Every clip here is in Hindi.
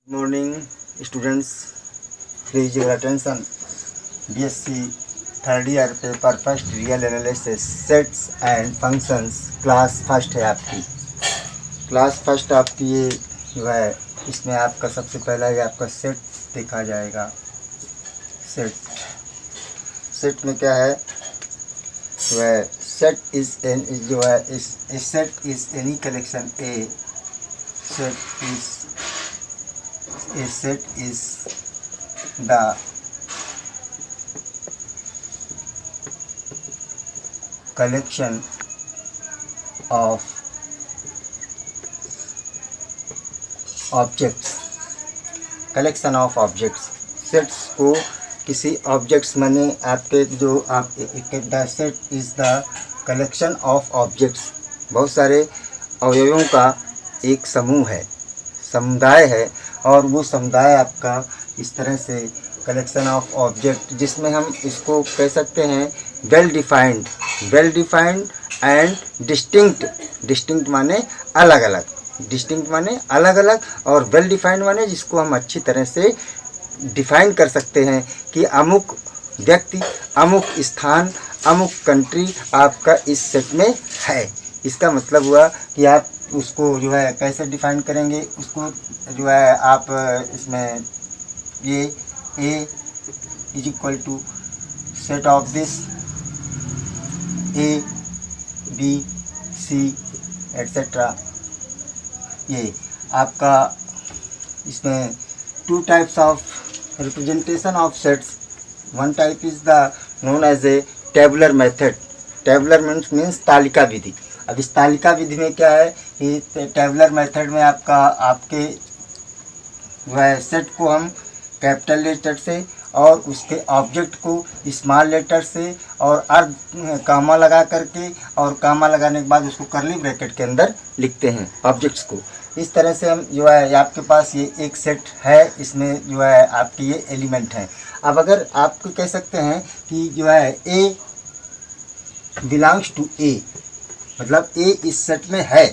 Morning, students. Please your attention. BSc third year paper first real analysis sets and functions class first है आपकी। क्लास फर्स्ट आपकी ये जो है, इसमें आपका सबसे पहला ये आपका सेट देखा जाएगा। सेट में क्या है वह सेट इज एन जो है इस set is any collection A. Set is the collection of objects। Collection of objects, sets को किसी ऑब्जेक्ट्स माने आपके जो आप the set is the collection of objects, बहुत सारे अवयवों का एक समूह है, समुदाय है। और वो समुदाय आपका इस तरह से कलेक्शन ऑफ ऑब्जेक्ट, जिसमें हम इसको कह सकते हैं वेल डिफाइंड एंड डिस्टिंक्ट माने अलग अलग, और वेल डिफाइंड माने जिसको हम अच्छी तरह से डिफाइन कर सकते हैं कि अमुक व्यक्ति, अमुक स्थान, अमुक कंट्री आपका इस सेट में है। इसका मतलब हुआ कि आप उसको जो है कैसे डिफाइन करेंगे, उसको जो है आप इसमें ये A is equal to set of this A B C etcetera. ये आपका इसमें two types of representation of sets. One type is the known as a tabular method. Tabular means तालिका विधि। अब इस तालिका विधि में क्या है कि टेबुलर मेथड में आपके वह सेट को हम कैपिटल लेटर से और उसके ऑब्जेक्ट को स्मॉल लेटर से और अर्ध कामा लगा करके, और कामा लगाने के बाद उसको कर्ली ब्रैकेट के अंदर लिखते हैं ऑब्जेक्ट्स को। इस तरह से हम जो है आपके पास ये एक सेट है, इसमें जो है आपके ये एलिमेंट हैं। अब अगर आपको कह सकते हैं कि जो है ए बिलोंग्स टू ए, मतलब ए इस सेट में है,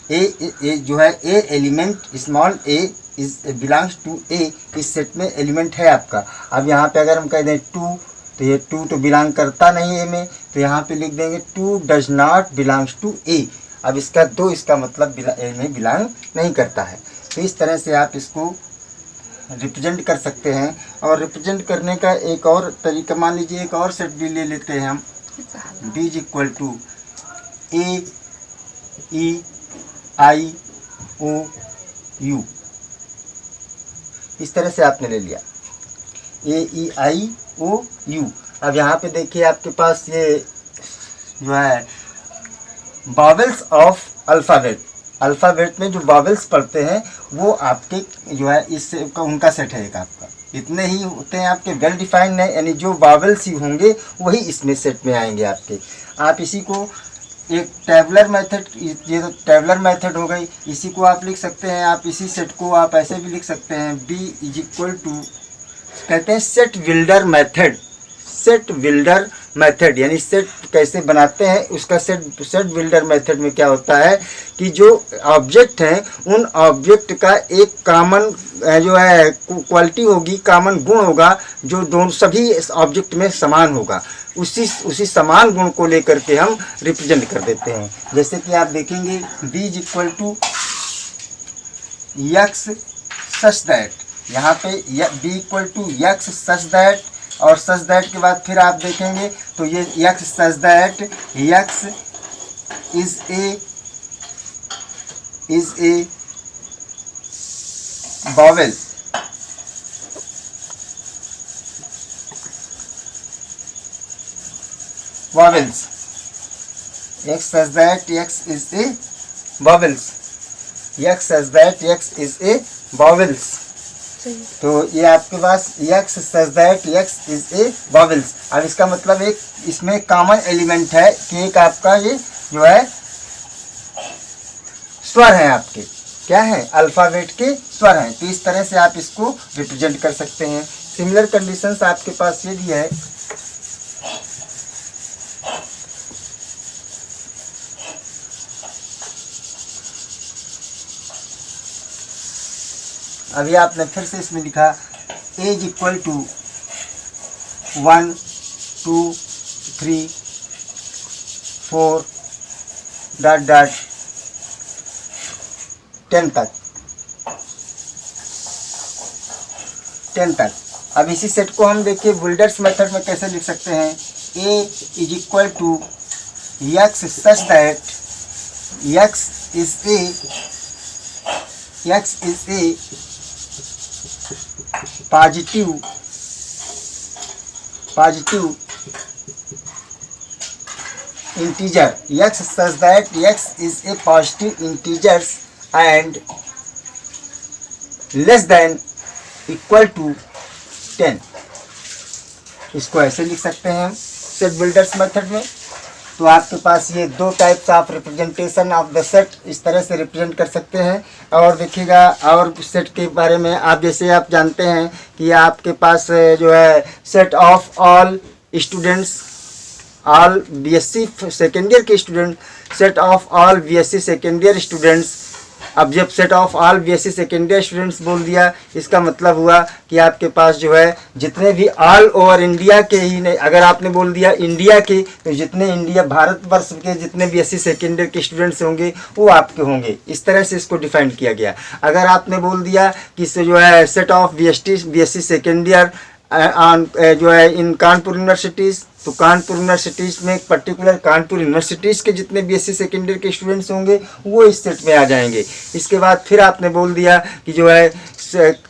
ए जो है a element small a is belongs to A, इस सेट में एलिमेंट है आपका। अब यहाँ पे अगर हम कह दें टू, तो ये टू तो बिलोंग करता नहीं ए में, तो यहाँ पे लिख देंगे two does not belongs to A. अब इसका मतलब ए में बिलोंग नहीं करता है। तो इस तरह से आप इसको रिप्रेजेंट कर सकते हैं। और रिप्रेजेंट करने का एक और तरीका, मान लीजिए एक और सेट भी ले लेते हैं हम, B is equal to A E I O U. इस तरह से आपने ले लिया ए ई आई ओ यू। अब यहाँ पे देखिए आपके पास ये जो है वावेल्स ऑफ अल्फ़ाबेट में जो वावेल्स पढ़ते हैं वो आपके जो है इस उनका सेट है एक आपका। इतने ही होते हैं आपके वेल डिफाइंड है, यानी जो वावेल्स ही होंगे वही इसमें सेट में आएंगे आपके। आप इसी को एक टेबुलर मेथड, ये तो टेबुलर मेथड हो गई, इसी को आप लिख सकते हैं। आप इसी सेट को आप ऐसे भी लिख सकते हैं, बी इज इक्वल टू कहते हैं सेट बिल्डर मेथड, यानी सेट कैसे बनाते हैं उसका सेट बिल्डर मेथड में क्या होता है कि जो ऑब्जेक्ट हैं उन ऑब्जेक्ट का एक कॉमन जो है क्वालिटी होगी, कॉमन गुण होगा, जो दोनों सभी ऑब्जेक्ट में समान होगा। उसी समान गुण को लेकर के हम रिप्रेजेंट कर देते हैं। जैसे कि आप देखेंगे B is equal to x such that, यहाँ पे B equal to x such that, और सच दैट के बाद फिर आप देखेंगे तो ये x such that x is a vowel. vowels, x says that x is a vowels, x says that x is a vowels। तो ये आपके पास x says that x is a vowels। अब इसका मतलब एक इसमें कॉमन एलिमेंट है कि एक आपका ये जो है स्वर है, आपके क्या है अल्फ़ाबेट के स्वर हैं। तो इस तरह से आप इसको रिप्रेजेंट कर सकते हैं। सिमिलर कंडीशंस आपके पास ये भी है, अभी आपने फिर से इसमें लिखा A is equal to 1 2 3 4 dot dot 10 तक, 10 तक। अब इसी सेट को हम देखिए बुल्डर्स मेथड में कैसे लिख सकते हैं। A is equal to x such that x is a positive integer, x such that x is a positive integers and less than equal to 10। इसको ऐसे लिख सकते हैं सेट बिल्डर्स मेथड में। तो आपके पास ये दो types of representation of the set इस तरह से रिप्रेजेंट कर सकते हैं। और देखिएगा और सेट के बारे में आप जैसे आप जानते हैं कि आपके पास जो है set of all students, all BSc second year के student, set of all BSc second year students. अब जब set of all BSc second year students बोल दिया, इसका मतलब हुआ कि आपके पास जो है जितने भी ऑल ओवर इंडिया के ही नहीं, अगर आपने बोल दिया इंडिया के, तो जितने इंडिया भारतवर्ष के जितने बीएससी सेकेंड ईयर के स्टूडेंट्स होंगे वो आपके होंगे। इस तरह से इसको डिफाइन किया गया। अगर आपने बोल दिया कि जो है set of BSc second year जो है इन कानपुर यूनिवर्सिटीज़, तो कानपुर यूनिवर्सिटीज़ में एक पर्टिकुलर कानपुर यूनिवर्सिटीज़ के जितने बीएससी सेकेंड ईयर के स्टूडेंट्स होंगे वो इस सेट में आ जाएंगे। इसके बाद फिर आपने बोल दिया कि जो है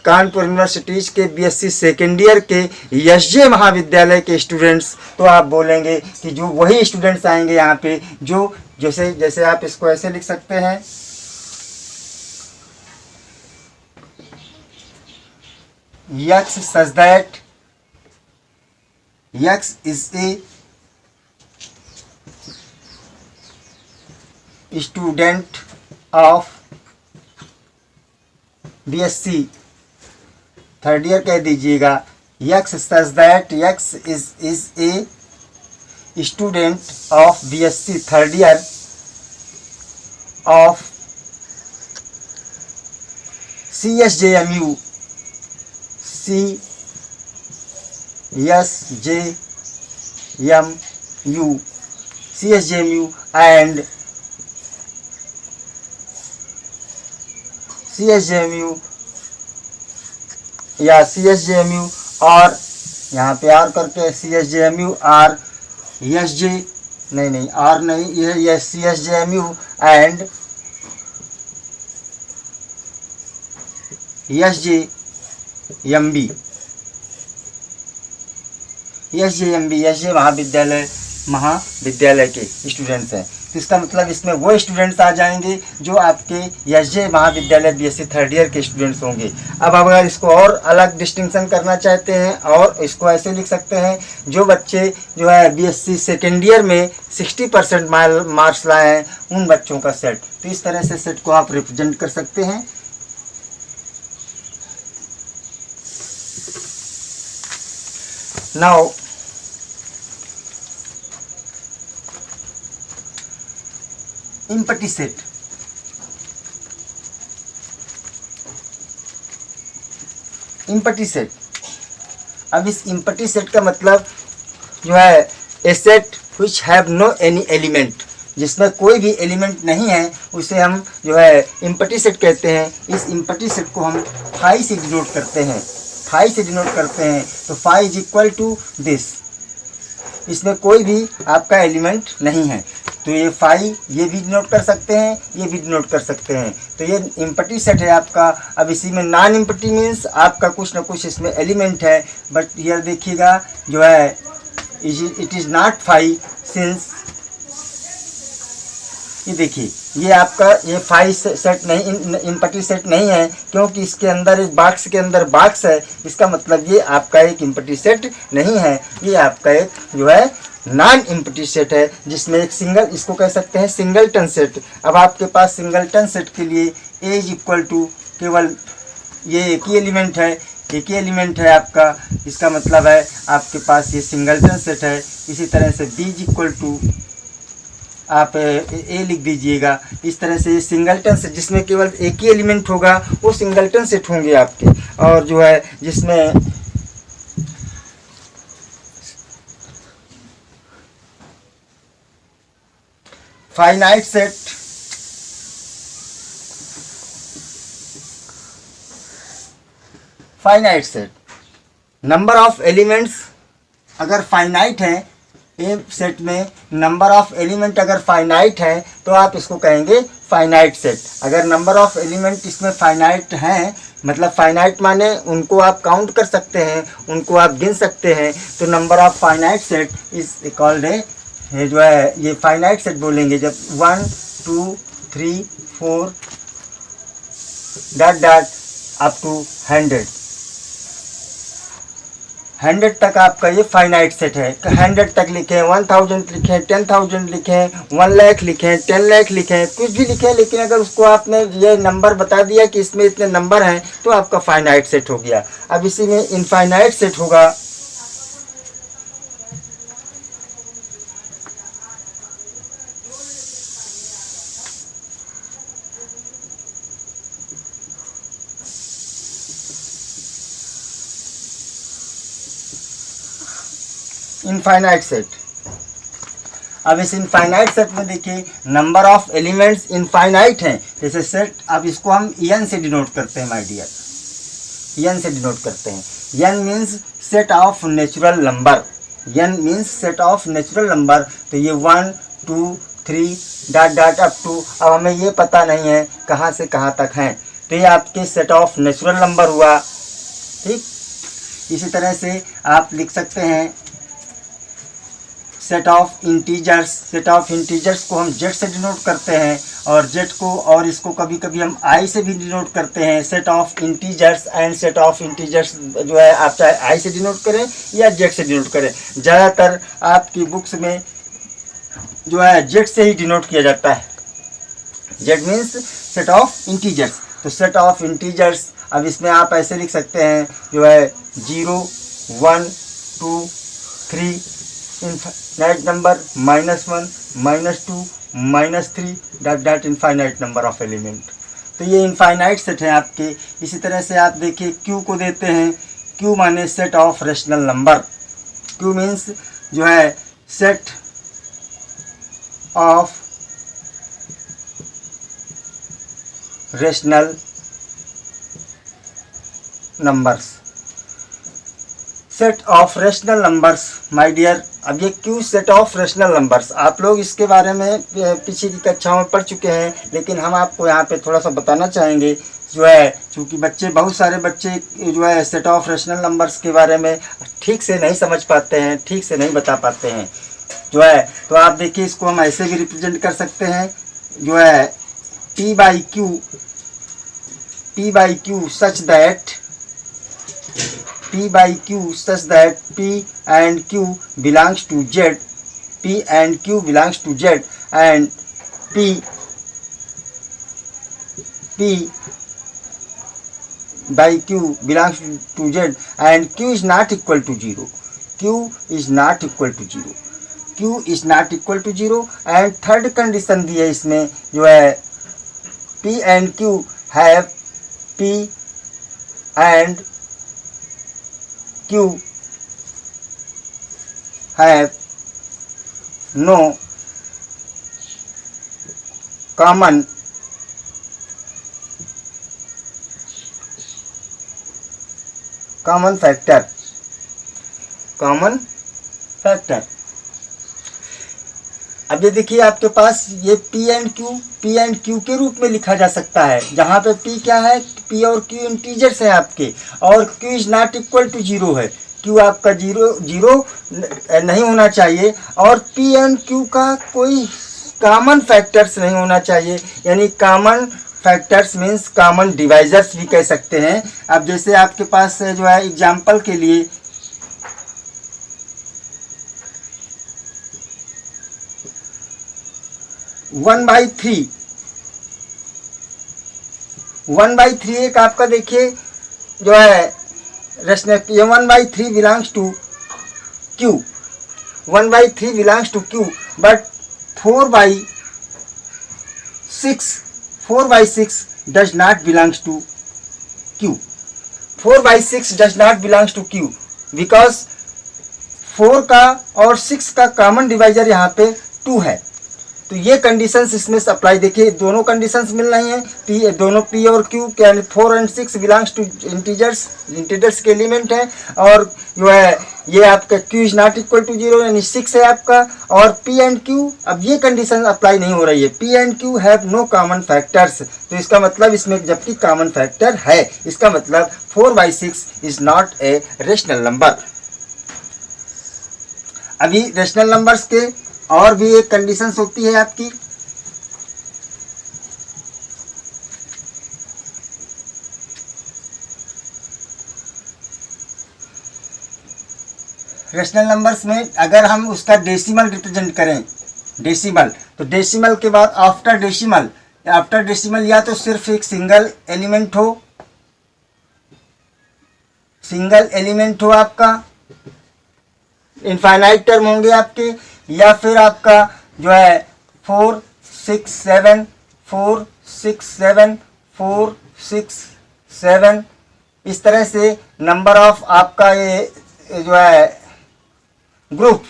कानपुर यूनिवर्सिटीज़ के बीएससी सेकेंड ईयर के एसजे महाविद्यालय के स्टूडेंट्स, तो आप बोलेंगे कि जो वही स्टूडेंट्स आएंगे यहाँ पे जो जैसे आप इसको ऐसे लिख सकते हैं, x such that x is a student of BSc third year कह दीजिएगा। x such that x is a student of BSc third year of CSJMU CSJMU and CSJMU और यहाँ पे आर करके CSJMU और SJ नहीं आर नहीं, ये CSJMU एंड SJ महाविद्यालय के स्टूडेंट्स हैं। तो इसका मतलब इसमें वो स्टूडेंट्स आ जाएंगे जो आपके SJ महाविद्यालय बीएससी थर्ड ईयर के स्टूडेंट्स होंगे। अब अगर इसको और अलग डिस्टिंक्शन करना चाहते हैं और इसको ऐसे लिख सकते हैं, जो बच्चे जो है बीएससी सेकेंड ईयर में 60% मार्क्स लाए हैं उन बच्चों का सेट। तो इस तरह से सेट को आप रिप्रेजेंट कर सकते हैं। Now empty set। empty set, अब इस empty set का मतलब जो है a set which have no any element, जिसमें कोई भी एलिमेंट नहीं है उसे हम जो है empty set कहते हैं। इस empty set को हम फाई से डिनोट करते हैं, तो phi is equal to this. इसमें कोई भी आपका एलिमेंट नहीं है, तो ये फाई ये भी डिनोट कर सकते हैं, ये भी डिनोट कर सकते हैं। तो ये एम्प्टी सेट है आपका। अब इसी में नॉन एम्प्टी मीन्स आपका कुछ ना कुछ इसमें एलिमेंट है, बट ये देखिएगा जो है it is not phi since, ये देखिए ये आपका ये फाई सेट नहीं, एम्प्टी सेट नहीं है क्योंकि इसके अंदर एक बॉक्स के अंदर बॉक्स है। इसका मतलब ये आपका एक एम्प्टी सेट नहीं है, ये आपका एक जो है नॉन एम्प्टी सेट है, जिसमें एक सिंगल, इसको कह सकते हैं सिंगलटन सेट। अब आपके पास सिंगलटन सेट के लिए ए इज इक्वल टू केवल ये एक ही एलिमेंट है, आपका। इसका मतलब है आपके पास ये सिंगलटन सेट है। इसी तरह से बी इज इक्वल टू आप ए लिख दीजिएगा। इस तरह से सिंगलटन सेट जिसमें केवल एक ही एलिमेंट होगा वो सिंगलटन सेट होंगे आपके, और जो है जिसमें finite set, finite set number of elements अगर फाइनाइट है, ए सेट में नंबर ऑफ एलिमेंट अगर फाइनाइट है तो आप इसको कहेंगे फाइनाइट सेट। अगर नंबर ऑफ एलिमेंट इसमें फाइनाइट हैं, मतलब फाइनाइट माने उनको आप काउंट कर सकते हैं, उनको आप गिन सकते हैं, तो number of finite set is called है जो है ये फाइनाइट सेट बोलेंगे जब 1 2 3 4 डॉट डॉट अप टू 100 तक आपका ये फाइनाइट सेट है। 100 तक लिखें, 1000 लिखें, 10,000 लिखें, 1 लाख लिखें, 10 लाख लिखें, कुछ भी लिखें, लेकिन अगर उसको आपने ये नंबर बता दिया कि इसमें इतने नंबर हैं तो आपका फाइनाइट सेट हो गया। अब इसी में इनफाइनाइट सेट होगा। इनफाइनाइट सेट, अब इस इनफाइनाइट सेट में देखिए नंबर ऑफ एलिमेंट्स इनफाइनाइट हैं। जैसे सेट, अब इसको हम एन से डिनोट करते हैं माय डियर, एन से डिनोट करते हैं। N means set of natural number, N means set of natural number. तो ये 1 2 3 डॉट डॉट अप टू, अब हमें ये पता नहीं है कहाँ से कहाँ तक हैं, तो ये आपके सेट ऑफ नेचुरल नंबर हुआ। ठीक, इसी तरह से आप लिख सकते हैं set of integers. Set of integers को हम जेड से डिनोट करते हैं, और जेड को और इसको कभी कभी हम आई से भी डिनोट करते हैं। Set of integers and set of integers जो है आप चाहे आई से डिनोट करें या जेड से डिनोट करें, ज़्यादातर आपकी बुक्स में जो है जेड से ही डिनोट किया जाता है। Z means set of integers. तो सेट ऑफ इंटीजर्स, अब इसमें आप ऐसे लिख सकते हैं जो है 0 1 2 3 infinite number -1 -2 -3 dot dot infinite number of element. तो ये इनफाइनाइट सेट है आपके। इसी तरह से आप देखिए क्यू को देते हैं, क्यू माने set of rational number. Q means जो है set of rational numbers, set of rational numbers my dear. अब ये Q set of rational numbers, आप लोग इसके बारे में पीछे की कक्षाओं में पढ़ चुके हैं, लेकिन हम आपको यहाँ पे थोड़ा सा बताना चाहेंगे जो है, क्योंकि बच्चे, बहुत सारे बच्चे जो है सेट ऑफ रेशनल नंबर्स के बारे में ठीक से नहीं समझ पाते हैं, ठीक से नहीं बता पाते हैं जो है। तो आप देखिए इसको हम ऐसे भी रिप्रेजेंट कर सकते हैं जो है P by Q such that P by Q such that P and Q belongs to Z, P and Q belongs to Z, and P by Q belongs to Z, and Q is not equal to 0. Q is not equal to 0. Q is not equal to 0, and third condition दी है इसमें जो है P and Q have P and Q have no common factor, अब ये देखिए आपके पास ये P एंड Q के रूप में लिखा जा सकता है, जहाँ पे P क्या है, P और Q इंटीजर्स हैं आपके, और Q is not equal to 0 है। Q आपका 0 नहीं होना चाहिए, और P एंड Q का कोई कॉमन फैक्टर्स नहीं होना चाहिए, यानी common factors means common divisors भी कह सकते हैं। अब जैसे आपके पास जो है एग्जाम्पल के लिए 1/3 एक आपका देखिए जो है रेशनल, ये 1/3 belongs to Q, 1/3 belongs to Q, but 4/6 does not belongs to Q. 4/6 does not belongs to Q because 4 का और 6 का कॉमन डिवाइजर यहाँ पे 2 है। तो ये कंडीशंस इसमें अप्लाई, देखिए दोनों कंडीशंस मिल रही हैं, पी दोनों पी और क्यू क्या 4 और 6 बिलोंग्स टू इंटीजर्स के एलिमेंट हैं, और जो है ये आपका Q is not equal to 0 यानी 6 है आपका, और पी एंड क्यू अब ये कंडीशन अप्लाई नहीं हो रही है, P and Q have no common factors. तो इसका मतलब इसमें जबकि कॉमन फैक्टर है, इसका मतलब 4/6 is not a rational number. अभी रेशनल नंबर्स के और भी एक कंडीशंस होती है आपकी, रेशनल नंबर्स में अगर हम उसका डेसिमल रिप्रेजेंट करें, डेसिमल, तो डेसिमल के बाद आफ्टर डेसिमल या तो सिर्फ एक सिंगल एलिमेंट हो आपका, इनफाइनाइट टर्म होंगे आपके, या फिर आपका जो है 4 6 7 4 6 7 4 6 7 इस तरह से नंबर ऑफ आपका ये जो है ग्रुप,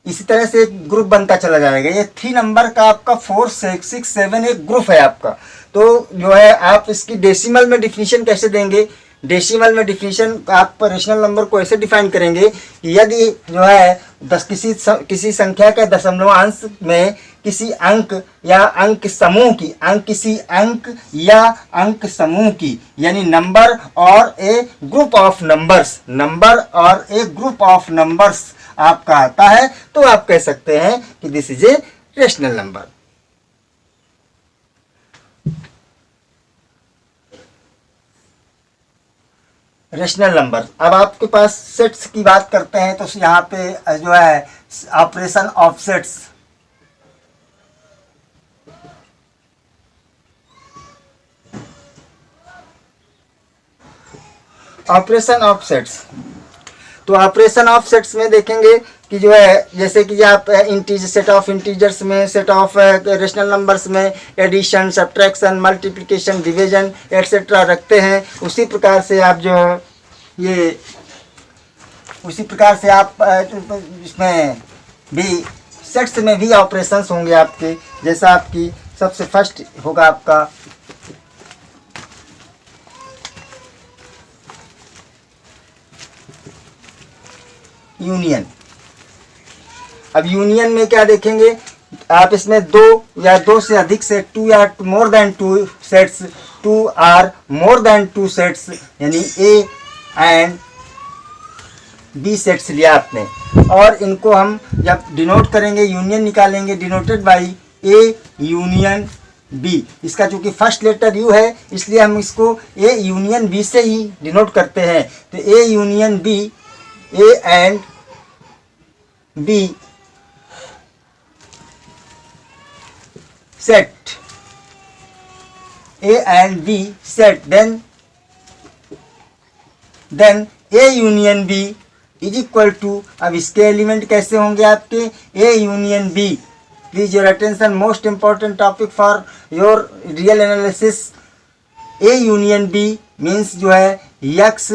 इसी तरह से एक ग्रुप बनता चला जाएगा। ये 3 नंबर का आपका 4 6 6 7 एक ग्रुप है आपका। तो जो है आप इसकी डेसिमल में डिफिनीशन कैसे देंगे, डेसिमल में डिफिनीशन आप रेशनल नंबर को ऐसे डिफाइन करेंगे कि यदि जो है किसी संख्या के दशमलवांश में किसी अंक या अंक समूह की किसी अंक या अंक समूह की यानी नंबर और ए ग्रुप ऑफ नंबर्स आपका आता है, तो आप कह सकते हैं कि this is a rational number. Rational number. अब आपके पास सेट्स की बात करते हैं तो यहाँ पे जो है operation of sets, operation of sets, तो ऑपरेशन ऑफ सेट्स में देखेंगे कि जो है जैसे कि आप सेट ऑफ इंटीजर्स में, सेट ऑफ रेशनल नंबर्स में addition, subtraction, multiplication, division etcetera रखते हैं, उसी प्रकार से आप जो ये उसी प्रकार से आप इसमें भी सेट्स में भी ऑपरेशंस होंगे आपके। जैसा आपकी सबसे फर्स्ट होगा आपका यूनियन। अब यूनियन में क्या देखेंगे आप, इसमें 2 या 2 से अधिक सेट, 2 या more than 2 sets, 2 or more than 2 sets यानी ए एंड बी सेट्स लिया आपने, और इनको हम जब डिनोट करेंगे, यूनियन निकालेंगे, denoted by A union B. इसका चूंकि फर्स्ट लेटर यू है इसलिए हम इसको ए यूनियन बी से ही डिनोट करते हैं। तो A union B, A and B set, A and B set, then A union B is equal to, अब इसके एलिमेंट कैसे होंगे आपके, A union B, please your attention, most important topic for your real analysis. A union B means जो है यक्स,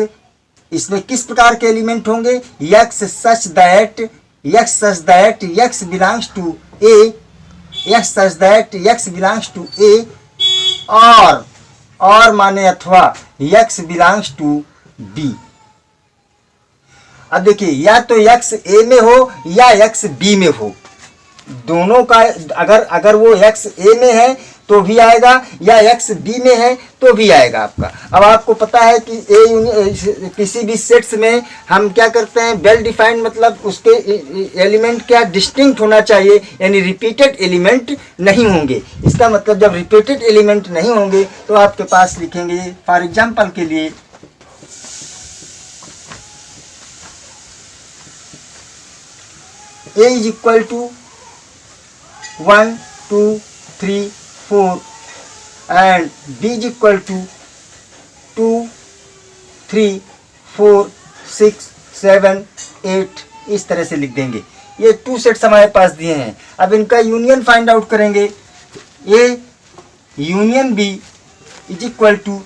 इसमें किस प्रकार के एलिमेंट होंगे, x such that x belongs to A, x such that x belongs to A, और माने अथवा x belongs to B। अब देखिए या तो x A में हो या x B में हो, दोनों का अगर वो x A में है तो भी आएगा या x B में है तो भी आएगा आपका। अब आपको पता है कि किसी भी सेट्स में हम क्या करते हैं, वेल डिफाइंड, मतलब उसके एलिमेंट क्या डिस्टिंक्ट होना चाहिए, यानी रिपीटेड एलिमेंट नहीं होंगे। इसका मतलब जब रिपीटेड एलिमेंट नहीं होंगे तो आपके पास लिखेंगे फॉर एग्जांपल के लिए A is equal to 1 2 3 4 and B is equal to 2 3 4 6 7 8, इस तरह से लिख देंगे। ये 2 सेट्स हमारे पास दिए हैं। अब इनका यूनियन फाइंड आउट करेंगे। A union B is equal to,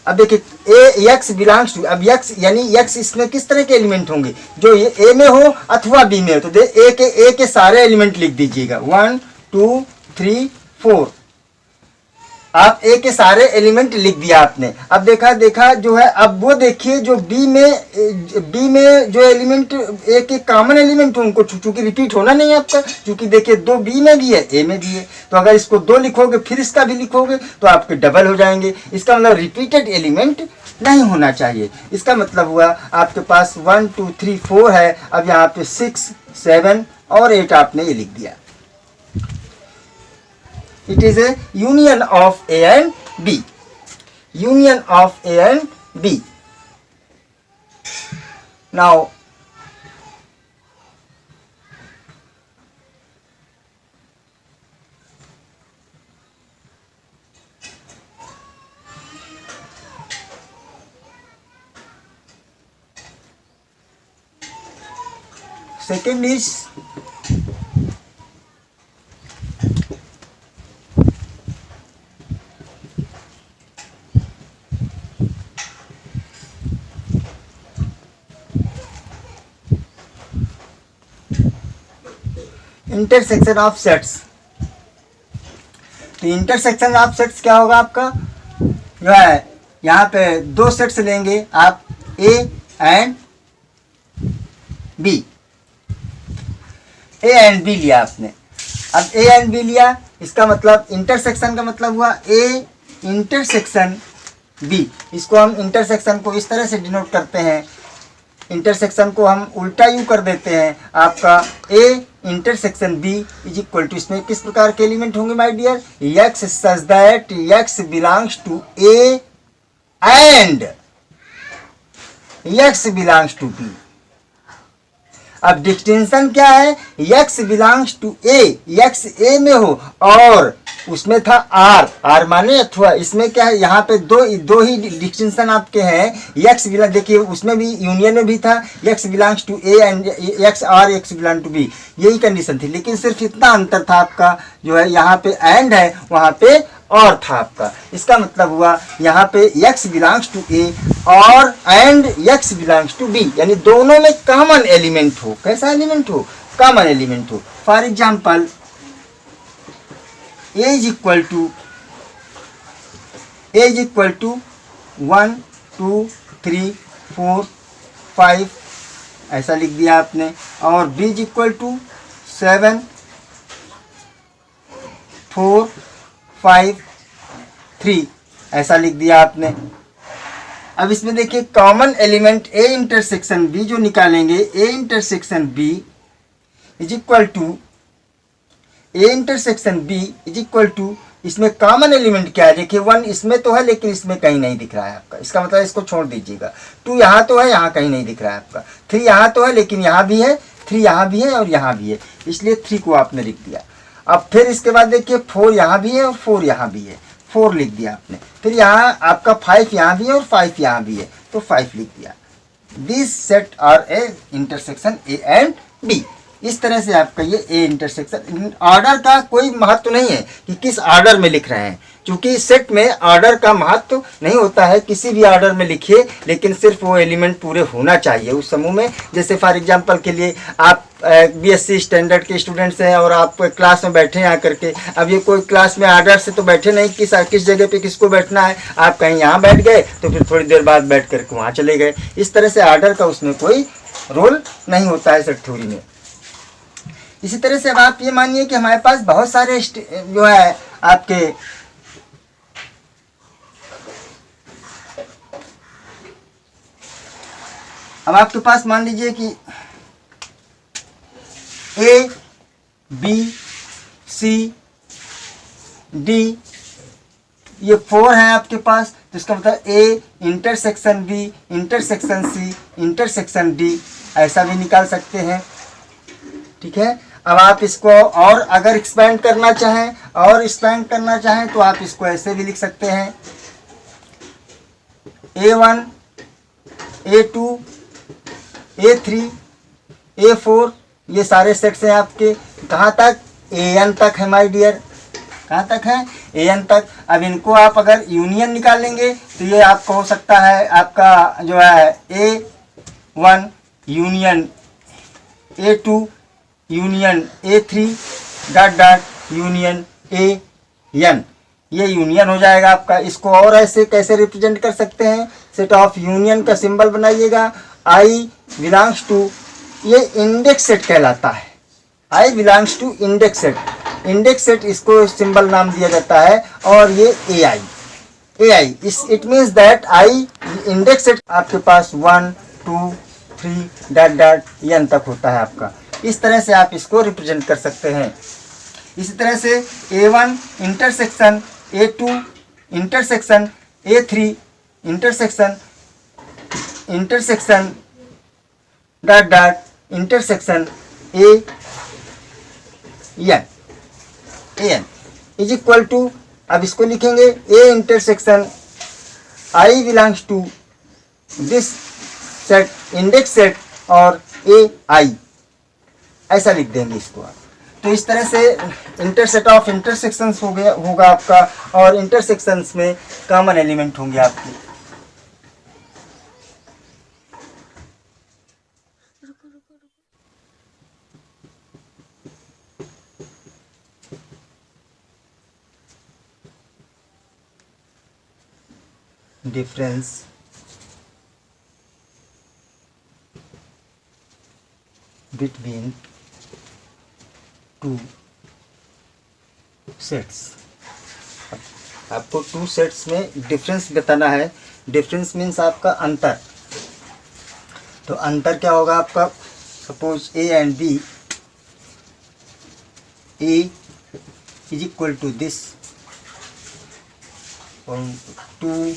अब देखिए ए एक्स बिलोंग्स टू, अब एक्स यानी एक्स इसमें किस तरह के एलिमेंट होंगे, जो ये ए में हो अथवा बी में हो। तो ए के सारे एलिमेंट लिख दीजिएगा, 1 2 3 4। आप ए के सारे एलिमेंट लिख दिया आपने। अब देखा जो है, अब वो देखिए जो बी में जो एलिमेंट ए के कॉमन एलिमेंट हो, उनको चूंकि रिपीट होना नहीं है आपका, क्योंकि देखिए 2 बी में भी है ए में भी है। तो अगर इसको 2 लिखोगे फिर इसका भी लिखोगे तो आपके डबल हो जाएंगे। इसका मतलब रिपीटेड एलिमेंट नहीं होना चाहिए। इसका मतलब हुआ आपके पास 1 2 3 4 है। अब यहाँ पे 6 7 और 8 आपने ये लिख दिया। It is a union of A and B. Union of A and B. Now, second is intersection of sets. तो इंटरसेक्शन ऑफ सेट्स क्या होगा आपका, जो है यहाँ पे 2 सेट्स लेंगे आप, A and B. A and B लिया आपने। अब ए एंड बी लिया, इसका मतलब इंटरसेक्शन का मतलब हुआ ए इंटरसेक्शन बी। इसको हम इंटरसेक्शन को इस तरह से डिनोट करते हैं, इंटरसेक्शन को हम उल्टा यू कर देते हैं, आपका A intersection B is equal to, इसमें किस प्रकार के एलिमेंट होंगे my dear, x such that x belongs to A and x belongs to B. अब डिस्टिंक्शन क्या है, x belongs to A, x A में हो और उसमें था आर माने अथवा, इसमें क्या है यहाँ पे दो ही डिस्टिंक्शन आपके हैं। एक्स बिलोंग, देखिए उसमें भी यूनियन में भी था x belongs to A and x or x belong to B, यही कंडीशन थी। लेकिन सिर्फ इतना अंतर था आपका, जो है यहाँ पे एंड है वहाँ पे और था आपका। इसका मतलब हुआ यहाँ पे x बिलोंग्स टू ए और and x belongs to B, यानी दोनों में कॉमन एलिमेंट हो। कैसा एलिमेंट हो, कॉमन एलिमेंट हो। For example a is equal to 1 2 3 4 5 ऐसा लिख दिया आपने, और b इज इक्वल टू 7 4 5 3 ऐसा लिख दिया आपने। अब इसमें देखिए common element A intersection B जो निकालेंगे, A intersection B is equal to, A intersection B is equal to, इसमें कॉमन एलिमेंट क्या है, देखिए 1 इसमें तो है लेकिन इसमें कहीं नहीं दिख रहा है आपका। इसका मतलब इसको छोड़ दीजिएगा। 2 यहाँ तो है, यहाँ कहीं नहीं दिख रहा है आपका। 3 यहाँ तो है लेकिन यहाँ भी है, 3 यहाँ भी है और यहाँ भी है, इसलिए 3 को आपने लिख दिया। अब फिर इसके बाद देखिए 4 यहाँ भी है और 4 यहाँ भी है, 4 लिख दिया आपने। फिर यहाँ आपका 5 यहाँ भी है और 5 यहाँ भी है, तो 5 लिख दिया। This set are A intersection A and B. इस तरह से आपका ये ए इंटरसेक्शन, ऑर्डर का कोई महत्व नहीं है कि किस ऑर्डर में लिख रहे हैं, क्योंकि सेट में ऑर्डर का महत्व नहीं होता है। किसी भी ऑर्डर में लिखिए, लेकिन सिर्फ वो एलिमेंट पूरे होना चाहिए उस समूह में। जैसे फॉर एग्जांपल के लिए आप बीएससी स्टैंडर्ड के स्टूडेंट्स हैं और आप क्लास में बैठे हैं आकर के। अब ये कोई क्लास में ऑर्डर से तो बैठे नहीं, किस जगह पे किसको बैठना है, आप कहीं यहाँ बैठ गए तो फिर थोड़ी देर बाद बैठ करके वहाँ चले गए। इस तरह से ऑर्डर का उसमें कोई रोल नहीं होता है सेट थ्योरी में। इसी तरह से अब आप ये मानिए कि हमारे पास बहुत सारे जो है आपके अब आपके पास मान लीजिए कि ए बी सी डी ये 4 हैं आपके पास, तो इसका मतलब A intersection B intersection C intersection D ऐसा भी निकाल सकते हैं। ठीक है। अब आप इसको और अगर एक्सपेंड करना चाहें तो आप इसको ऐसे भी लिख सकते हैं, A1 A2 A3 A4 ये सारे सेट्स हैं आपके, कहाँ तक, AN तक है माय डियर, कहाँ तक है, AN तक। अब इनको आप अगर यूनियन निकाल लेंगे तो ये आपको हो सकता है आपका जो है A1 union A2 union A3 dot dot union AN, ये यूनियन हो जाएगा आपका। इसको और ऐसे कैसे रिप्रेजेंट कर सकते हैं, सेट ऑफ यूनियन का सिंबल बनाइएगा, I बिलोंग्स टू, ये इंडेक्स सेट कहलाता है, I belongs to index set, index set इसको सिंबल नाम दिया जाता है। और ये AI is it means that I index set आपके पास 1 2 3 डॉट डॉट N तक होता है आपका। इस तरह से आप इसको रिप्रेजेंट कर सकते हैं। इसी तरह से A1 intersection A2 intersection A3 intersection dot dot intersection AN is equal to, अब इसको लिखेंगे A intersection I belongs to this set, index set और AI, ऐसा लिख देंगे इसको आप। तो इस तरह से इंटरसेट ऑफ इंटरसेक्शंस हो गया होगा आपका, और इंटरसेक्शंस में कॉमन एलिमेंट होंगे आपके। डिफरेंस बिटवीन टू सेट्स, आपको टू सेट्स में डिफरेंस बताना है। डिफरेंस मीन्स आपका अंतर। तो अंतर क्या होगा आपका, suppose A and B, A is equal to this 2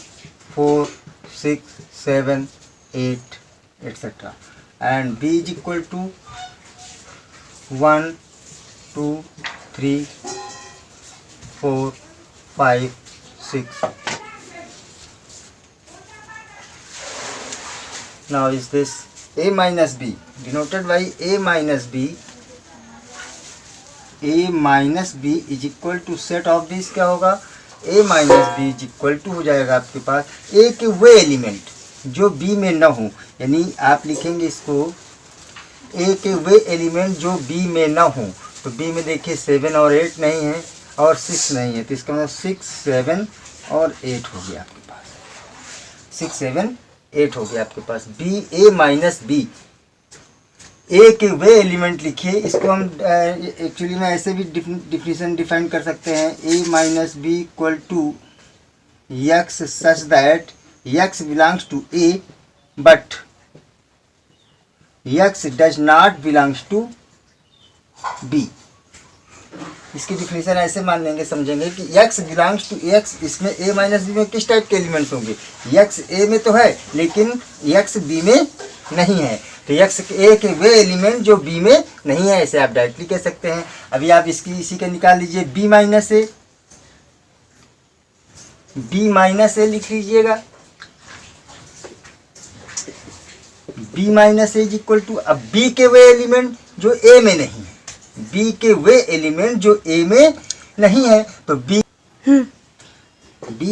4 6 7 8 etc. and B is equal to 1 2 3 4 5 6. Now is this A minus B denoted by A minus B. A minus B is equal to set of this क्या होगा, A minus B is equal to हो जाएगा आपके पास A के वे एलिमेंट जो B में न हो, यानी आप लिखेंगे इसको A के वे एलिमेंट जो B में न हो। तो B में देखिए 7 और 8 नहीं है और 6 नहीं है, तो इसका मतलब 6 7 और 8 हो गया आपके पास, 6 7 8 हो गया आपके पास। B A माइनस बी, ए के वे एलिमेंट लिखिए, इसको हम एक्चुअली में ऐसे भी डिफिनेशन डिफाइन कर सकते हैं, A minus B equal to x such that x belongs to A but x does not belongs to B. इसकी डिफिनेशन ऐसे मान लेंगे, समझेंगे कि एक्स बिलोंग्स टू एक्स, इसमें ए माइनस बी में किस टाइप के एलिमेंट्स होंगे, एक्स ए में तो है लेकिन एक्स बी में नहीं है, तो एक्स ए के वे एलिमेंट जो बी में नहीं है, ऐसे आप डायरेक्टली कह सकते हैं। अभी आप इसी का निकाल लीजिए, बी माइनस ए लिख लीजिएगा, B minus A is equal to, अब बी के वे एलिमेंट जो ए में नहीं है, बी के वे एलिमेंट जो ए में नहीं है, तो बी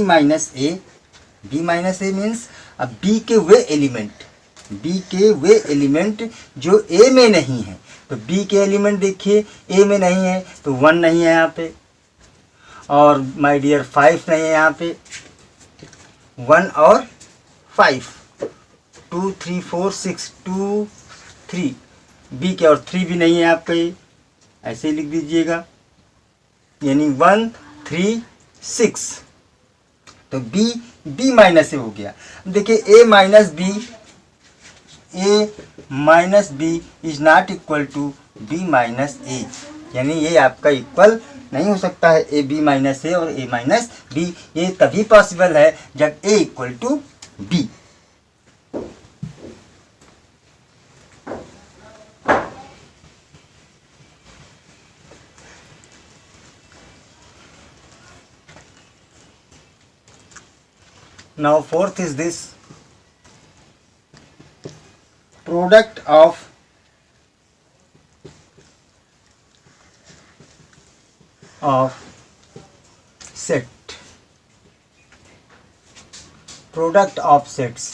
माइनस ए मीन्स अब बी के वे एलिमेंट जो ए में नहीं है, तो बी के एलिमेंट देखिए ए में नहीं है, तो 1 नहीं है यहाँ पे, और माय डियर 5 नहीं है यहाँ पे, 1 और 5 2 3 4 6 2 3, बी के और 3 भी नहीं है आपके, ऐसे ही लिख दीजिएगा, यानी 1 3 6, तो बी माइनस ए हो गया। देखिए A minus B is not equal to B minus A, यानी ये आपका इक्वल नहीं हो सकता है, ए बी माइनस ए और ए माइनस बी, ये तभी पॉसिबल है जब A equal to B. Now fourth is this, product of of set, product of sets.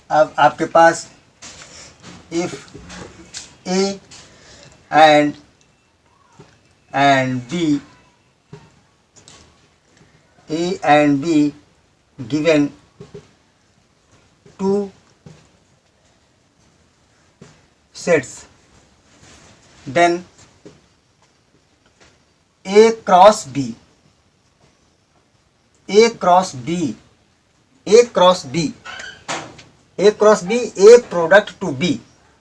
अब आपके पास if A and B, A and B given two sets, then A cross B, A cross B, A cross B, A cross B, A product to B।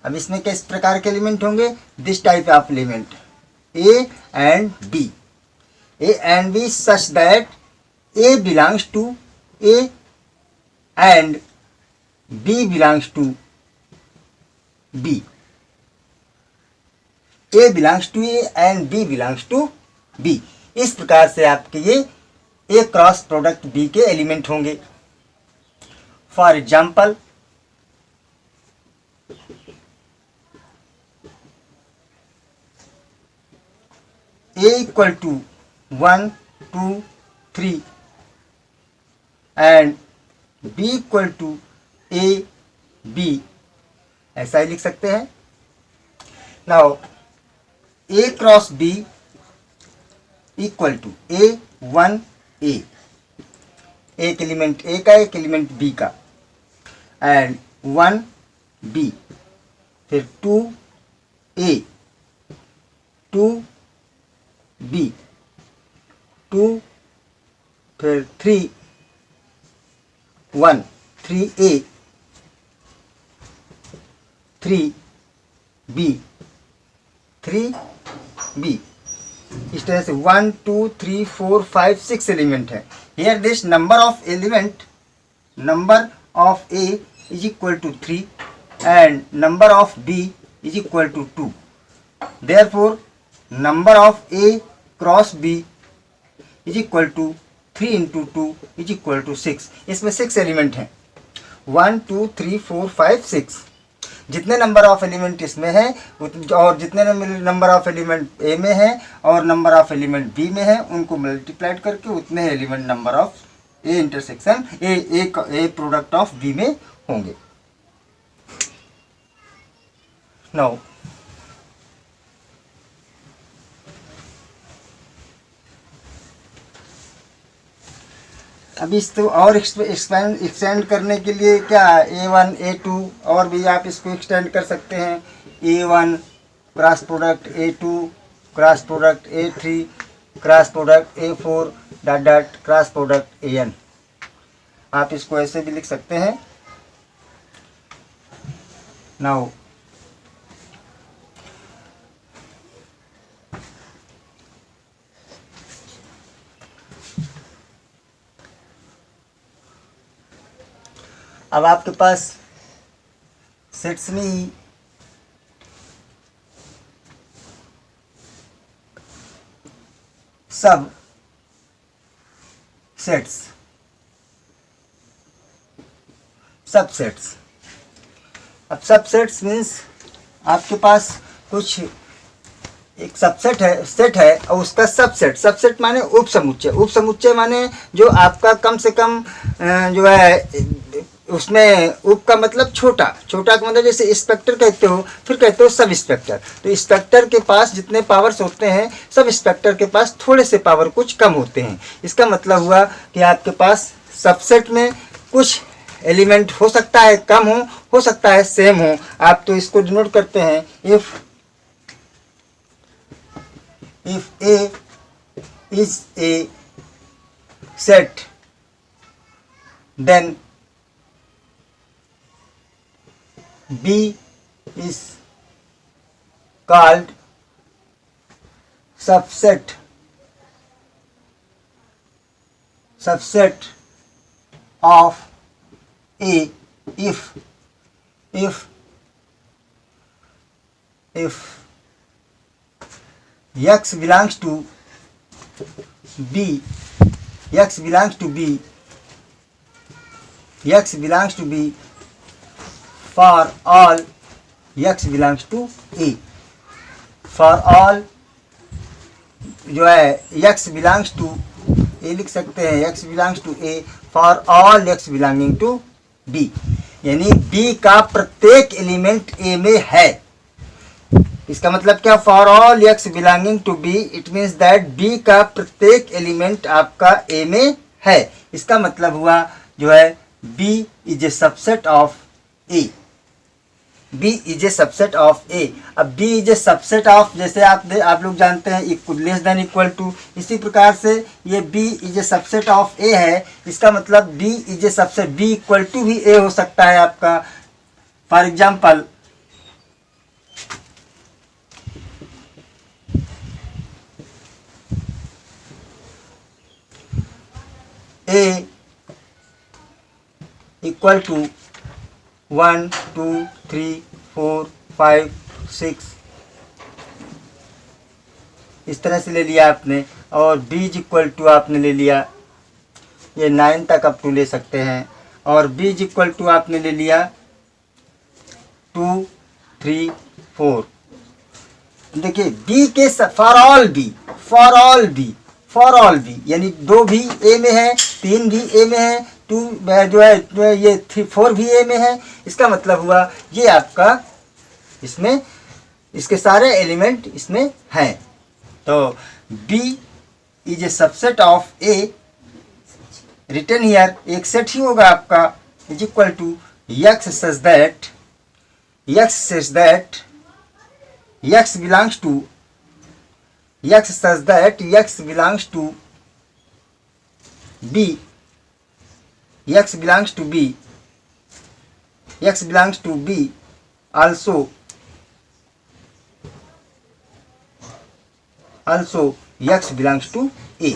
अब इसमें किस प्रकार के एलिमेंट होंगे? This type of element A and B, A and B such that A belongs to A and B belongs to B, A belongs to A and B belongs to B। इस प्रकार से आपके ये A क्रॉस प्रोडक्ट B के एलिमेंट होंगे। For example, A equal to 1, 2, 3 and B equal to A B, ऐसा ही लिख सकते हैं। Now A cross B equal to A1 A, एक एलिमेंट A का एक एलिमेंट B का, एंड 1 B, फिर 2 A 2 B 2, फिर 3 1 3A 3B 3B। इस तरह से 1 2 3 4 5 6 एलिमेंट है। Here this number of element, number of A is equal to 3 and number of B is equal to 2। Therefore number of A cross B is equal to 3 into 2 is equal to 6। इसमें 6 एलिमेंट हैं, 1 2 3 4 5 6। जितने नंबर ऑफ एलिमेंट इसमें है और जितने नंबर ऑफ एलिमेंट ए में है और नंबर ऑफ एलिमेंट बी में है, उनको मल्टीप्लाइड करके उतने element number of A intersection A product of B में होंगे। नाउ अभी इसको और एक्सटेंड करने के लिए क्या, A1 A2 और भी आप इसको एक्सटेंड कर सकते हैं। A1 cross product A2 cross product A3 cross product A4 dot dot cross product AN। आप इसको ऐसे भी लिख सकते हैं। नाउ अब आपके पास सेट्स में ही सब सेट्स अब सब सेट्स मीन्स आपके पास कुछ एक सबसेट है, सेट है और उसका सबसेट माने उपसमुच्चय माने जो आपका कम से कम जो है उसमें उप का मतलब छोटा का मतलब जैसे इंस्पेक्टर कहते हो, फिर कहते हो सब इंस्पेक्टर। तो इंस्पेक्टर के पास जितने पावर्स होते हैं, सब इंस्पेक्टर के पास थोड़े से पावर कुछ कम होते हैं। इसका मतलब हुआ कि आपके पास सबसेट में कुछ एलिमेंट हो सकता है कम हो सकता है सेम हो। आप तो इसको डिनोट करते हैं if A is a set, then B is called subset of A if X belongs to B, X belongs to B for all X belongs to A, for all जो है x बिलोंग्स टू ए लिख सकते हैं, x belongs to A for all x belonging to b, यानी b का प्रत्येक एलिमेंट a में है। इसका मतलब क्या, for all x belonging to b, it means that b का प्रत्येक एलिमेंट आपका a में है। इसका मतलब हुआ जो है b is a subset of a, b is a subset of a। अब b is a subset of, जैसे आप लोग जानते हैं लेस देन इक्वल टू, इसी प्रकार से ये b is a subset of a है। इसका मतलब b is a subset, b equal to भी a हो सकता है आपका। For example a equal to 1 2 3 4 5 6 इस तरह से ले लिया आपने, और b इक्वल टू आपने ले लिया, ये 9 तक अप टू ले सकते हैं, और b इक्वल टू आपने ले लिया 2 3 4। देखिए b के फॉर ऑल बी यानी 2 भी a में है, 3 भी a में है, 2 जो है ये 4 भी a में है। इसका मतलब हुआ ये आपका इसमें इसके सारे एलिमेंट इसमें हैं। तो b is a subset of a, return here एक सेट ही होगा आपका, is equal to x such that x belongs to b, x belongs to b also x belongs to a।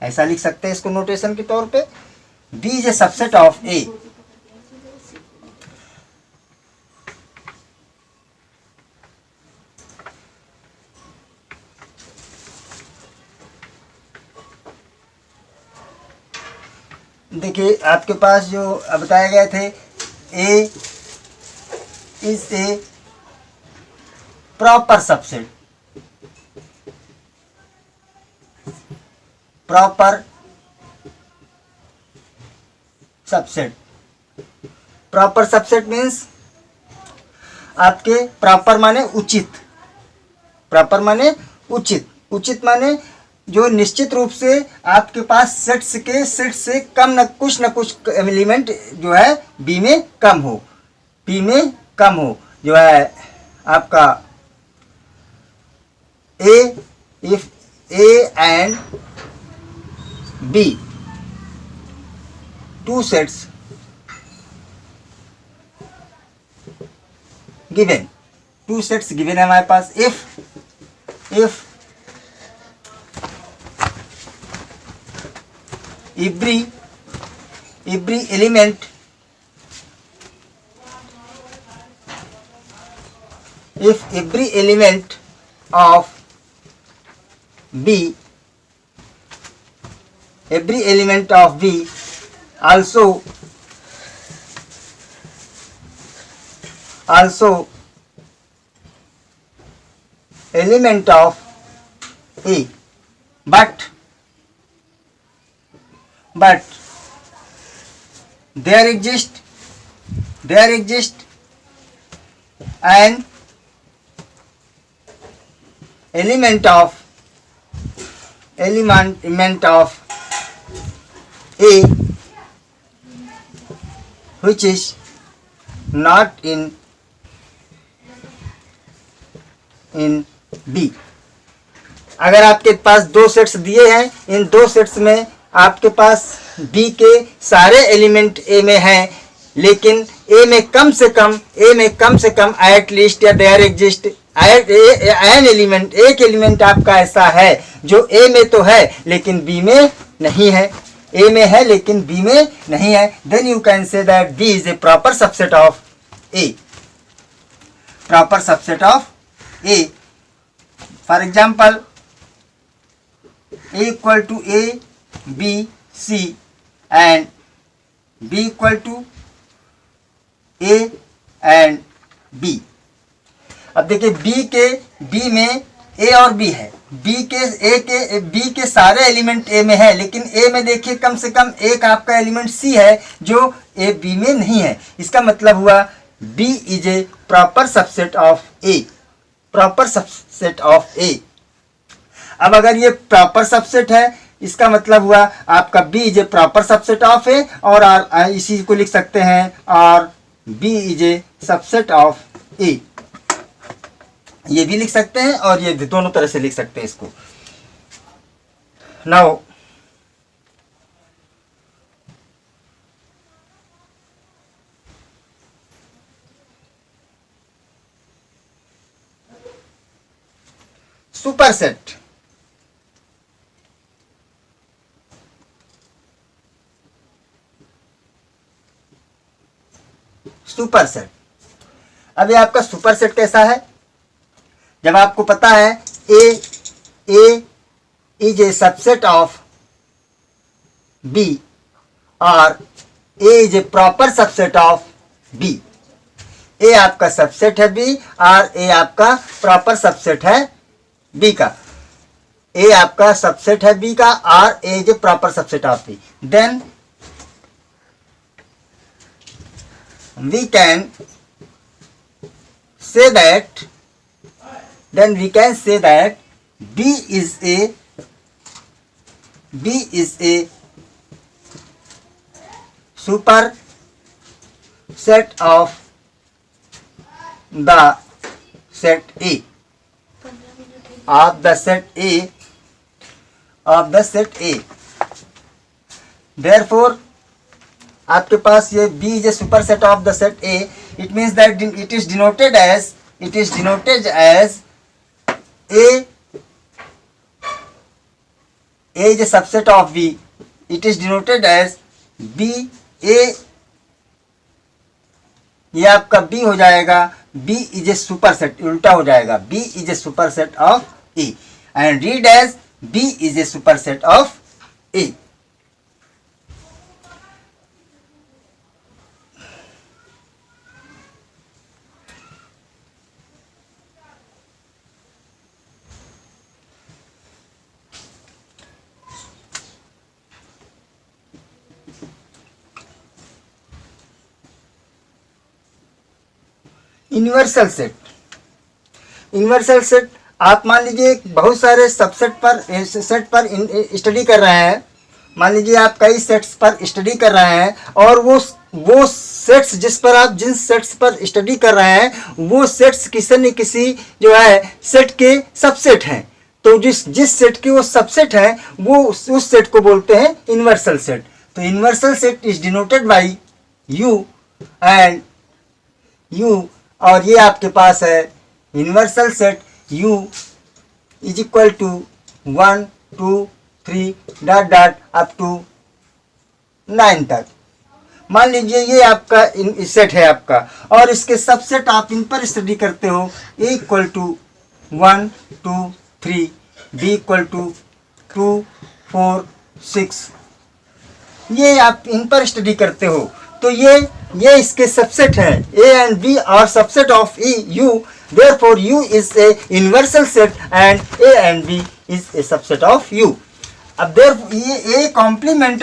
ऐसा लिख सकते हैं इसको नोटेशन के तौर पे, b is a subset of a। देखिए आपके पास जो बताए गए थे, a is a proper subset, proper subset means आपके प्रॉपर माने उचित माने जो निश्चित रूप से आपके पास सेट से कम न कुछ एलिमेंट जो है बी में कम हो, पी में कम हो। जो है आपका if A and B two sets given, है हमारे पास। If every element of b also element of a, but there exists an element of a which is not in B। अगर आपके पास 2 सेट्स दिए हैं, इन 2 सेट्स में आपके पास B के सारे एलिमेंट A में हैं, लेकिन A में कम से कम एट लीस्ट या देयर एग्जिस्ट एन एलिमेंट, एक एलिमेंट आपका ऐसा है जो A में तो है लेकिन B में नहीं है, A में है लेकिन B में नहीं है, then you can say that B is a proper subset of A। For example A equal to A, B, C and B equal to A and B। अब देखिए B में A और B है, बी के सारे एलिमेंट ए में है, लेकिन ए में देखिए कम से कम एक आपका एलिमेंट सी है जो ए बी में नहीं है। इसका मतलब हुआ B is a proper subset of A, proper subset of A. अब अगर ये प्रॉपर सबसेट है, इसका मतलब हुआ आपका B is a proper subset of A, और इसी को लिख सकते हैं और B is a subset of A, ये भी लिख सकते हैं और ये दोनों तरह से लिख सकते हैं इसको। Now superset, superset. अब ये आपका सुपरसेट कैसा है? जब आपको पता है A is a subset of B और A is a proper subset of B. A आपका सबसेट है बी और ए आपका प्रॉपर सबसेट है बी का। ए आपका सबसेट है बी का और A is a proper subset of B. Then we can say that B is a super set of the set A, of the set A. Therefore आपके पास ये B is a superset of the set A. It means that it is denoted as A is a subset of B. It is denoted as B A. ये आपका B हो जाएगा, B is a superset, उल्टा हो जाएगा, B is a superset of A, and read as B is a superset of A. Universal set, universal set आप मान लीजिए बहुत सारे सबसेट पर सेट पर स्टडी कर रहे हैं। मान लीजिए आप कई सेट्स पर स्टडी कर रहे हैं और वो सेट्स जिन सेट्स पर स्टडी कर रहे हैं वो सेट्स किसी न किसी जो है सेट के सबसेट हैं। तो जिस सेट के वो सबसेट हैं वो उस सेट को बोलते हैं यूनिवर्सल सेट। तो universal set is denoted by U and U, और ये आपके पास है universal set U is equal to 1 2 3 dot dot up to 9 तक। मान लीजिए ये आपका सेट है आपका, और इसके सबसेट आप इन पर स्टडी करते हो। A equal to 1 2 3, B equal to 2 4 6, ये आप इन पर स्टडी करते हो। तो ये इसके सबसेट है। A and B are subset of U, therefore U is a universal set and A and B is a subset of U. अब therefore ये A complement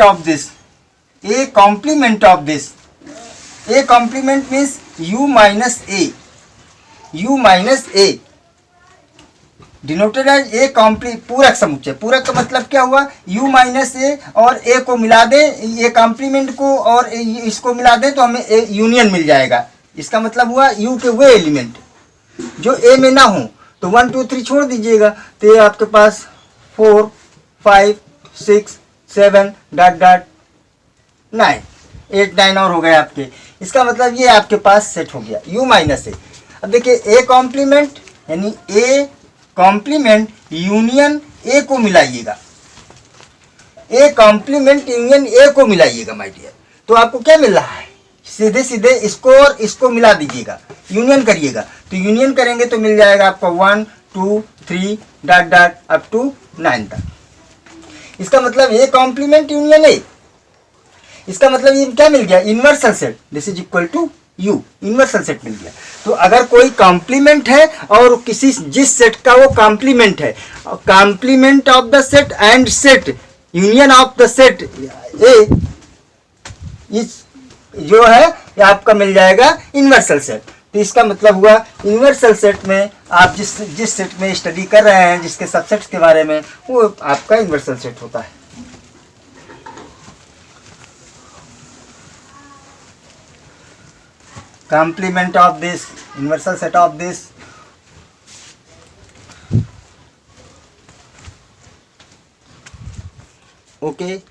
means U minus A denoted as A पूरक समुच्चय। पूरक का मतलब क्या हुआ? U माइनस ए और ए को मिला दें, ये कॉम्प्लीमेंट को और इसको मिला दें तो हमें ए यूनियन मिल जाएगा। इसका मतलब हुआ U के वे एलिमेंट जो ए में ना हो। तो 1 2 3 छोड़ दीजिएगा, तो ये आपके पास 4 5 6 7 डॉट डॉट 9 8 9 और हो गए आपके। इसका मतलब ये आपके पास सेट हो गया U माइनस ए। अब देखिए ए कॉम्प्लीमेंट यानी ए कॉम्प्लीमेंट यूनियन ए को मिलाइएगा, ए कॉम्प्लीमेंट यूनियन ए को मिलाइएगा माय डियर। तो आपको क्या मिल रहा है? सीधे सीधे इसको और इसको मिला दीजिएगा, यूनियन करिएगा। तो यूनियन करेंगे तो मिल जाएगा आपका 1 2 3 डॉट डॉट अप टू 9 तक। इसका मतलब ए कॉम्प्लीमेंट यूनियन ए। इसका मतलब ये क्या मिल गया? Universal set. This is equal to U, universal set मिल गया। तो अगर कोई कॉम्प्लीमेंट है और किसी जिस सेट का वो कॉम्प्लीमेंट है, complement of the set and set union of the set A is जो है ये आपका मिल जाएगा यूनिवर्सल सेट। तो इसका मतलब हुआ यूनिवर्सल सेट में आप जिस सेट में स्टडी कर रहे हैं, जिसके सबसेट्स के बारे में, वो आपका यूनिवर्सल सेट होता है। complement of this universal set of this okay